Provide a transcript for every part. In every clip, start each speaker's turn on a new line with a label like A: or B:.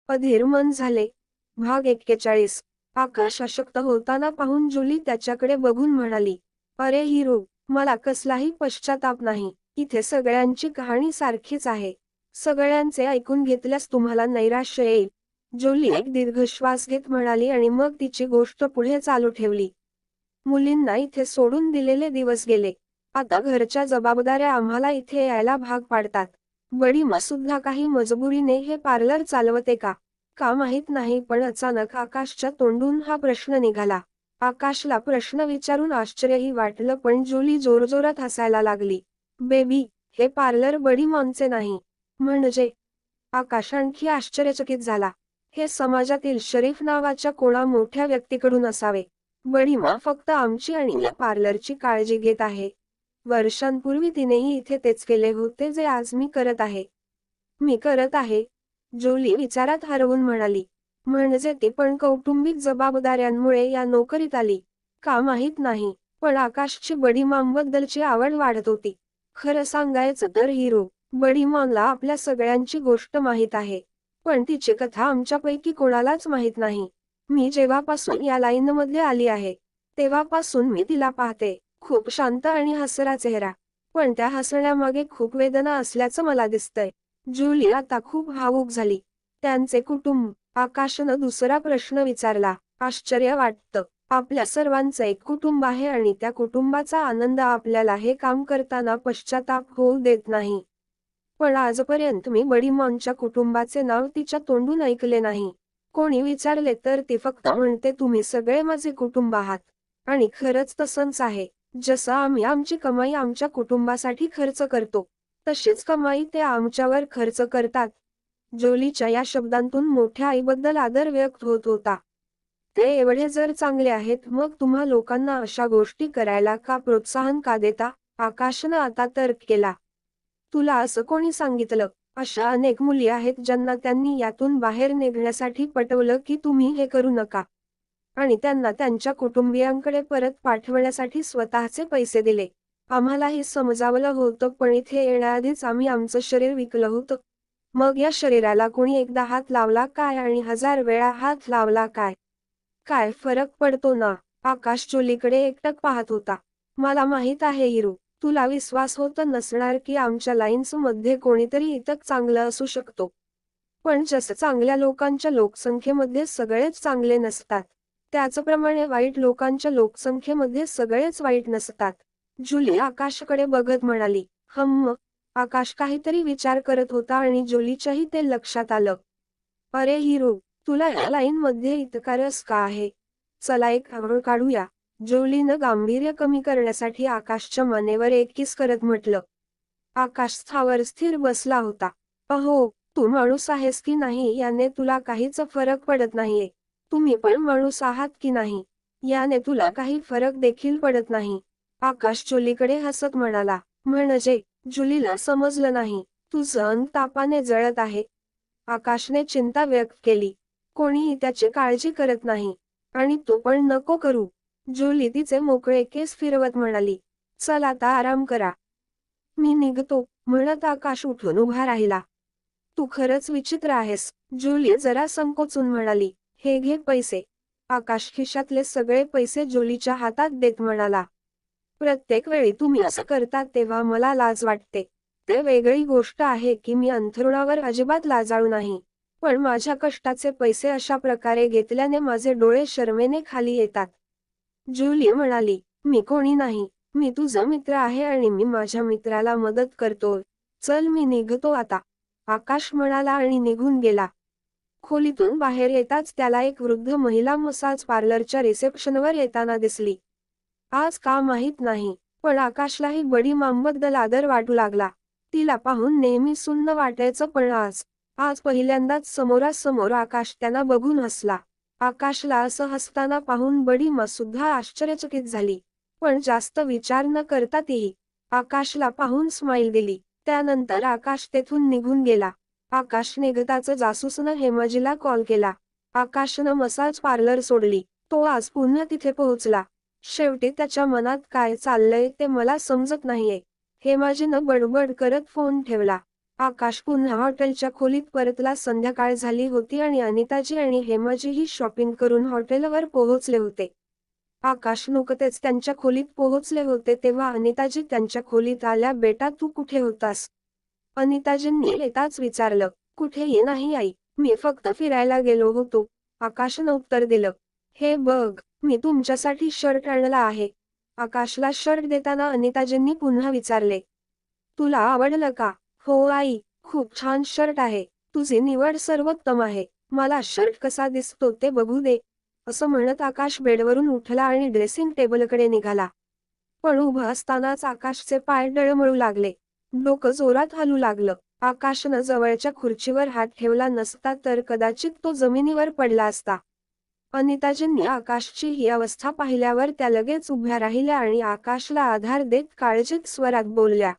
A: अधीर मन झाले. भाग 41. आकाश अशक्त होताना पाहून जुली त्याच्याकडे बघून म्हणाली, अरे हिरो, मला कसलाही पश्चाताप नाही. इथे सगळ्यांची कहाणी सारखीच आहे. सगळ्यांचे ऐकून घेतल्यास तुम्हाला नैराश्य येईल. जुली एक दीर्घ श्वास घेत म्हणाली आणि मग तिची गोष्ट पुढे चालू ठेवली. मुलींना इथे सोडून दिलेले दिवस गेले. आता घरच्या जबाबदाऱ्या आम्हाला इथे यायला भाग पाडतात. बडीमा सुद्धा काही मजबुरीने हे पार्लर चालवते का माहित नाही, पण अचानक आकाशच्या तोंडून हा प्रश्न निघाला. आकाशला प्रश्न विचारून आश्चर्यही वाटलं, पण जुली जोरजोरात हसायला लागली. बेबी, हे पार्लर बडीमॉनचे नाही. म्हणजे? आकाश आणखी आश्चर्यचकित झाला. हे समाजातील शरीफ नावाच्या कोणा मोठ्या व्यक्तीकडून असावे. बडीमा फक्त आमची आणि या पार्लरची काळजी घेत आहे. वर्षांपूर्वी तिनेही इथे तेच केले होते जे आज मी करत आहे. मी करत आहे? जुली विचारात हरवून म्हणाली. म्हणजे ती पण कौटुंबिक जबाबदाऱ्यांमुळे या नोकरीत आली? का माहित नाही, पण आकाशची बडीमामबद्दलची आवड वाढत होती. खरं सांगायचं तर हिरो, बडीमामला आपल्या सगळ्यांची गोष्ट माहीत आहे. पण तिची कथा आमच्यापैकी कोणालाच माहीत नाही. मी जेव्हापासून या लाईनमध्ये आली आहे, तेव्हापासून मी तिला पाहते. खूप शांत आणि हसरा चेहरा. पण त्या हसण्यामागे खूप वेदना असल्याचं मला दिसतंय. जुली आता खूप भावूक झाली. त्यांचे कुटुंब? आकाशनं दुसरा प्रश्न विचारला. आश्चर्य वाटतं. आपल्या सर्वांचं एक कुटुंब आहे आणि त्या कुटुंबाचा आनंद आपल्याला हे काम करताना पश्चाताप होऊ देत नाही. पण आजपर्यंत मी बडीमॉनच्या कुटुंबाचे नाव तिच्या तोंडून ऐकले नाही. कोणी विचारले तर ती फक्त म्हणते, तुम्ही सगळे माझे कुटुंब आहात. आणि खरंच तसंच आहे. जसं आम्ही आमची कमाई आमच्या कुटुंबासाठी खर्च करतो, तशीच कमाई ते आमच्यावर खर्च करतात. जोलीच्या या शब्दांतून मोठ्या आईबद्दल आदर व्यक्त होत होता. ते एवढे जर चांगले आहेत, मग तुम्हा लोकांना अशा गोष्टी करायला का प्रोत्साहन का देता? आकाशनं आता तर्क केला. तुला असं कोणी सांगितलं? अशा अनेक मुली आहेत ज्यांना त्यांनी यातून बाहेर निघण्यासाठी पटवलं की तुम्ही हे करू नका. आणि त्यांना त्यांच्या कुटुंबियांकडे परत पाठवण्यासाठी स्वतःचे पैसे दिले. आम्हालाही समजावलं होतं, पण इथे येण्याआधीच आम्ही आमचं शरीर विकलं होतं. मग या शरीराला कोणी एकदा हात लावला काय आणि 1000 वेळा हात लावला काय? काय फरक पडतो ना? आकाश जुलीकडे एकटक पाहत होता. मला माहित आहे हिरू, तुला विश्वास होत नसणार की आमच्या लाईन्स मध्ये कोणीतरी इतकं चांगलं असू शकतो. पण जसं चांगल्या लोकांच्या लोकसंख्येमध्ये सगळेच चांगले नसतात, त्याचप्रमाणे वाईट लोकांच्या लोकसंख्येमध्ये सगळेच वाईट नसतात. जुली आकाशकडे बघत म्हणाली. आकाश काहीतरी विचार करत होता आणि जुलीच्याही ते लक्षात आलं. अरे हिरो, तुला या लाईन मध्ये इतका रस का आहे? चला एक आवड काढूया. जुलीनं गांभीर्य कमी करण्यासाठी आकाशच्या मानेवर एक किस करत म्हटलं. आकाश स्थावर स्थिर बसला होता. अहो, तू माणूस आहेस की नाही याने तुला काहीच फरक पडत नाहीये. तुम्ही पण माणूस आहात की नाही याने तुला काही फरक देखील पडत नाही. आकाश जुलीकडे हसत म्हणाला. म्हणजे? जुलीला समजलं नाही. तुझं अंग तापाने जळत आहे? आकाशने चिंता व्यक्त केली. कोणीही त्याची काळजी करत नाही. आणि तू पण नको करू. जुली तिचे मोकळे केस फिरवत म्हणाली. चल आता आराम करा. मी निघतो, म्हणत आकाश उठून उभा राहिला. तू खरंच विचित्र आहेस, जुली जरा संकोचून म्हणाली. हे घे पैसे. आकाश खिशातले सगळे पैसे जुलीच्या हातात देत म्हणाला. प्रत्येक वेळी तुम्ही असं करता तेव्हा मला लाज वाटते. ते वेगळी गोष्ट आहे की मी अंथरुणावर अजिबात लाजाळू नाही. पण माझ्या कष्टाचे पैसे अशा प्रकारे घेतल्याने माझे डोळे शरमेने खाली येतात. जुली म्हणाली. मी कोणी नाही. मी तुझा मित्र आहे आणि मी माझ्या मित्राला मदत करतो. चल मी निघतो आता. आकाश म्हणाला आणि निघून गेला. खोलीतून बाहेर येताच त्याला एक वृद्ध महिला मसाज पार्लरच्या रिसेप्शनवर येताना दिसली. आज का माहित नाही, पण आकाशलाही बडीमामबद्दल आदर वाटू लागला. तिला पाहून नेहमी सुन्न वाटायचं, पण आज पहिल्यांदाच समोरासमोर आकाश त्यांना बघून हसला. आकाशला असं हसताना पाहून बडीमा सुद्धा आश्चर्यचकित झाली. पण जास्त विचार न करता तीही आकाशला पाहून स्माईल दिली. त्यानंतर आकाश तेथून निघून गेला. आकाश निघताच जासूसनं हेमाजीला कॉल केला. आकाशनं मसाज पार्लर सोडली. तो आज पुन्हा तिथे पोहोचला. शेवटी त्याच्या मनात काय चाललंय ते मला समजत नाहीये. हेमाजीनं बडबड करत फोन ठेवला. आकाश पुन्हा हॉटेलच्या खोलीत परतला. संध्याकाळ झाली होती आणि अनिताजी आणि हेमाजीही शॉपिंग करून हॉटेलवर पोहोचले होते. आकाश नुकतेच त्यांच्या खोलीत पोहोचले होते तेव्हा अनिताजी त्यांच्या खोलीत आल्या. बेटा, तू कुठे होतास? अनिताजींनी येताच विचारलं. कुठेही नाही आई, मी फक्त फिरायला गेलो होतो, आकाशनं उत्तर दिलं. हे बघ, मी तुमच्यासाठी शर्ट आणला आहे. आकाशला शर्ट देताना अनिताजींनी पुन्हा विचारले. तुला आवडलं का? हो आई, खूप छान शर्ट आहे. तुझी निवड सर्वोत्तम आहे. मला शर्ट कसा दिसतो ते बघू दे. असं म्हणत आकाश बेडवरून उठला आणि ड्रेसिंग टेबलकडे निघाला. पण उभं असतानाच आकाशचे पाय डळमळू लागले. डोकं जोरात हलू लागलं. आकाशनं जवळच्या खुर्चीवर हात ठेवला नसता तर कदाचित तो जमिनीवर पडला असता. अनिताजींनी आकाशची ही अवस्था पाहिल्यावर त्या लगेच उभ्या राहिल्या आणि आकाशला आधार देत काळजीत स्वरात बोलल्या.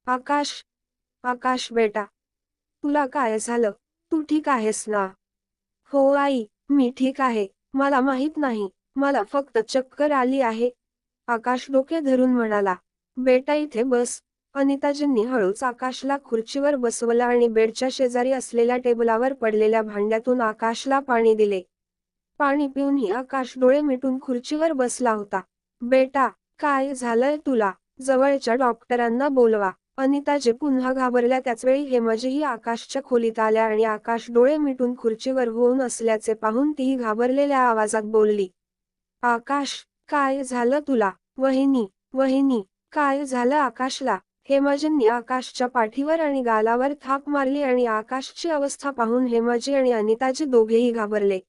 A: आकाश, आकाश बेटा, तुला काय झालं? तू ठीक आहेस ना? हो आई, मी ठीक आहे. मला माहित नाही, मला फक्त चक्कर आली आहे, आकाश डोके धरून म्हणाला. बेटा इथे बस. अनिताजींनी हळूच आकाशला खुर्चीवर बसवलं आणि बेडच्या शेजारी असलेल्या टेबलावर पडलेल्या भांड्यातून आकाशला पाणी दिले. पाणी पिऊनही आकाश डोळे मिटून खुर्चीवर बसला होता. बेटा, काय झालंय तुला? जवळच्या डॉक्टरांना बोलवा. अनिताजी पुन्हा घाबरल्या. त्याचवेळी हेमाजीही आकाशच्या खोलीत आल्या आणि आकाश डोळे मिटून खुर्चीवर होऊन असल्याचे पाहून तीही घाबरलेल्या आवाजात बोलली. आकाश, काय झालं तुला? वहिनी, वहिनी, काय झालं आकाशला? हेमाजींनी आकाशच्या पाठीवर आणि गालावर थाप मारली आणि आकाशची अवस्था पाहून हेमाजी आणि अनिताजी दोघेही घाबरले.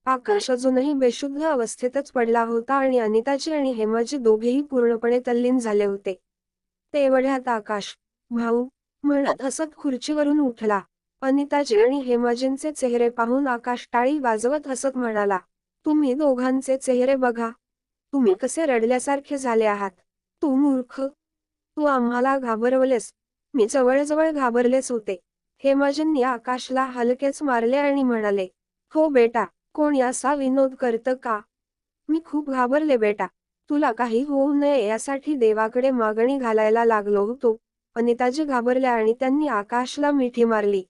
A: आकाश अजूनही बेशुद्ध अवस्थेतच पडला होता आणि अनिताजी आणि हेमाजी दोघेही पूर्णपणे तल्लीन झाले होते. तेवढ्यात आकाश, भाऊ, म्हणत हसत खुर्चीवरून उठला. अनिताजी आणि हेमाजींचे चेहरे पाहून आकाश टाळी वाजवत हसत म्हणाला. तुम्ही दोघांचे चेहरे बघा. तुम्ही कसे रडल्यासारखे झाले आहात. तू मूर्ख, तू आम्हाला घाबरवलेस. मी जवळजवळ घाबरलेच होते. हेमाजींनी आकाशला हलकेच मारले आणि म्हणाले. हो बेटा, कोणी असा विनोद करतं का? मी खूप घाबरले बेटा. तुला काही होऊ नये यासाठी देवाकडे मागणी घालायला लागलो होतो. अनिताजी घाबरल्या आणि त्यांनी आकाशला मिठी मारली.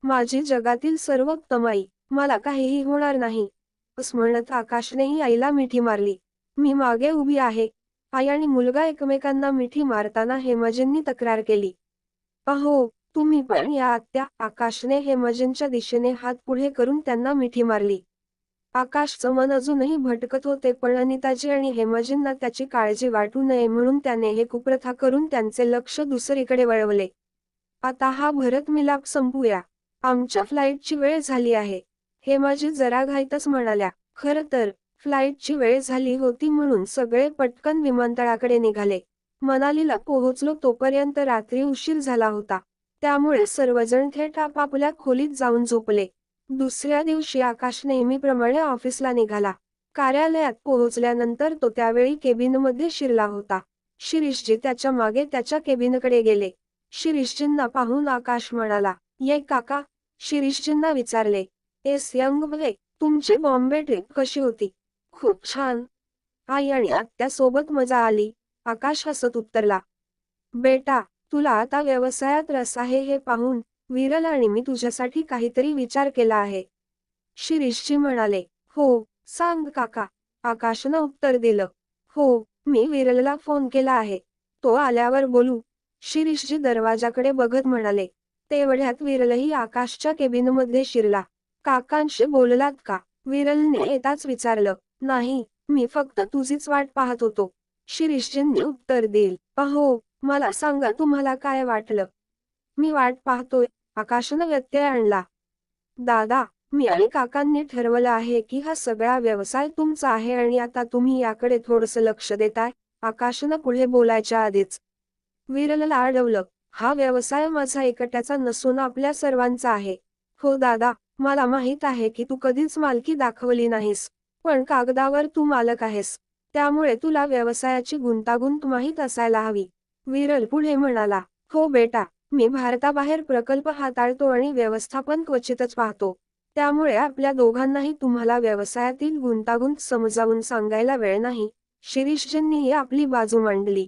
A: माझी जगातील सर्वोत्तम आई, मला काहीही होणार नाही, असं म्हणत आकाशनेही आईला मिठी मारली. मी मागे उभी आहे. आई आणि मुलगा एकमेकांना मिठी मारताना हेमाजींनी तक्रार केली. अहो, तुम्ही पण या आत्या. आकाशने हेमाजींच्या दिशेने हात पुढे करून त्यांना मिठी मारली. आकाशचं मन अजूनही भटकत होते पण अनिताजी आणि हेमाजींना त्याची काळजी वाटू नये म्हणून त्याने हे कुप्रथा करून त्यांचे लक्ष दुसरीकडे वळवले. आता हा भरत मिलाप संपूया. आमच्या फ्लाईटची वेळ झाली आहे. हेमाजी जरा घाईतच म्हणाल्या. खरं तर फ्लाईटची वेळ झाली होती म्हणून सगळे पटकन विमानतळाकडे निघाले. मनालीला पोहोचलो तोपर्यंत रात्री उशीर झाला होता. त्यामुळे सर्वजण थेट आपापल्या खोलीत जाऊन झोपले. दुसऱ्या दिवशी आकाश नेहमीप्रमाणे ऑफिसला निघाला. कार्यालयात पोहोचल्यानंतर तो त्यावेळी केबिनमध्ये शिरला होता. शिरीषजी त्याच्या मागे त्याच्या केबिनकडे गेले. शिरीषजींना पाहून आकाश म्हणाला. ये काका? शिरीषजींना विचारले. एस यंग बॉय, तुमची बॉम्बे ट्रिप कशी होती? खूप छान. आई आणि आत्यासोबत मजा आली, आकाश हसत उत्तरला. बेटा, तुला आता व्यवसायात रस आहे हे पाहून विरल आणि मी तुझ्यासाठी काहीतरी विचार केला आहे. शिरीषजी म्हणाले. हो, सांग काका, आकाशनं उत्तर दिलं. हो, मी विरलला फोन केला आहे. तो आल्यावर बोलू, शिरीषजी दरवाजाकडे बघत म्हणाले. तेवढ्यात विरलही आकाशच्या केबिनमध्ये शिरला. काकांशी बोललात का? विरलने येताच विचारलं. नाही, मी फक्त तुझीच वाट पाहत होतो, शिरीषजींनी उत्तर दिलं. अहो, मला सांगा तुम्हाला काय वाटलं? मी वाट पाहतोय, आकाशनं व्यत्यय आणला. दादा, मी आणि काकांनी ठरवलं आहे की हा सगळा व्यवसाय तुमचा आहे आणि आता तुम्ही याकडे थोडंसं लक्ष देताय, आकाशनं पुढे बोलायच्या आधीच विरलला अडवलं. हा व्यवसाय माझा एकट्याचा नसून आपल्या सर्वांचा आहे. हो दादा, मला माहित आहे की तू कधीच मालकी दाखवली नाहीस, पण कागदावर तू मालक आहेस. त्यामुळे तुला व्यवसायाची गुंतागुंत माहीत असायला हवी. विरल पुढे म्हणाला. हो बेटा, मी भारताबाहेर प्रकल्प हाताळतो आणि व्यवस्थापन क्वचितच पाहतो. त्यामुळे आपल्या दोघांनाही तुम्हाला व्यवसायातील गुंतागुंत समजावून सांगायला वेळ नाही, शिरीषजींनीही आपली बाजू मांडली.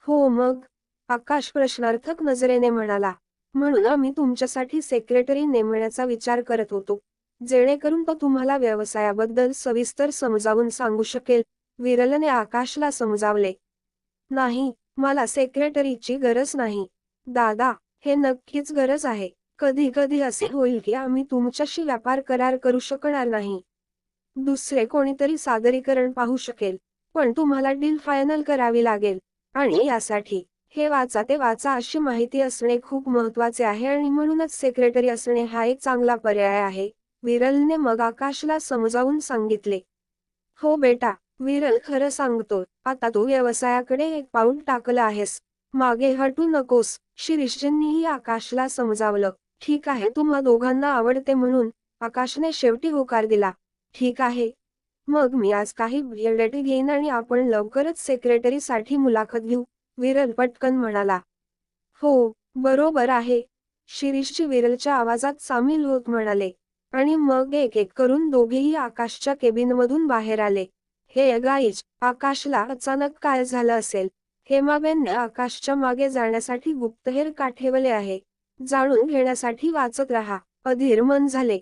A: हो मग? आकाश प्रश्नार्थक नजरेने म्हणाला. म्हणून आम्ही तुमच्यासाठी सेक्रेटरी नेमण्याचा विचार करत होतो, जेणेकरून तो तुम्हाला व्यवसायाबद्दल सविस्तर समजावून सांगू शकेल. विरलने आकाशला समजावले. नाही, मला सेक्रेटरीची गरज नाही. दादा, हे नक्कीच गरज आहे. कधी कधी असे होईल की आम्ही तुमच्याशी व्यापार करार करू शकणार नाही. दुसरे कोणीतरी सादरीकरण पाहू शकेल, पण तुम्हाला डील फायनल करावी लागेल. आणि यासाठी हे वाचा ते वाचा अशी माहिती असणे खूप महत्त्वाचे आहे आणि म्हणूनच सेक्रेटरी असणे हा एक चांगला पर्याय आहे. विरलने मग आकाशला समजावून सांगितले. हो बेटा, विरल खरं सांगतो, आता तू व्यवसायाकडे एक पाऊल टाकलं आहेस. मागे हटू नकोस. शिरीषजींनीही आकाशला समजावलं. ठीक आहे, तुम्हा दोघांना आवडते म्हणून आकाशने शेवटी होकार दिला. ठीक आहे, मग मी आज काही बायोडेटा घेईन आणि आपण लवकरच सेक्रेटरीसाठी मुलाखत घेऊ. विरल पटकन म्हणाला. हो, बरोबर आहे. शिरीषजी विरलच्या आवाजात सामील होत म्हणाले. आणि मग एक एक करून दोघेही आकाशच्या केबिनमधून बाहेर आले. हे गाईज, आकाशला अचानक काय झालं असेल? हेमाबेनने आकाशच्या मागे जाण्यासाठी गुप्तहेर का ठेवले आहे? जाणून घेण्यासाठी वाचत राहा. अधीर मन झाले.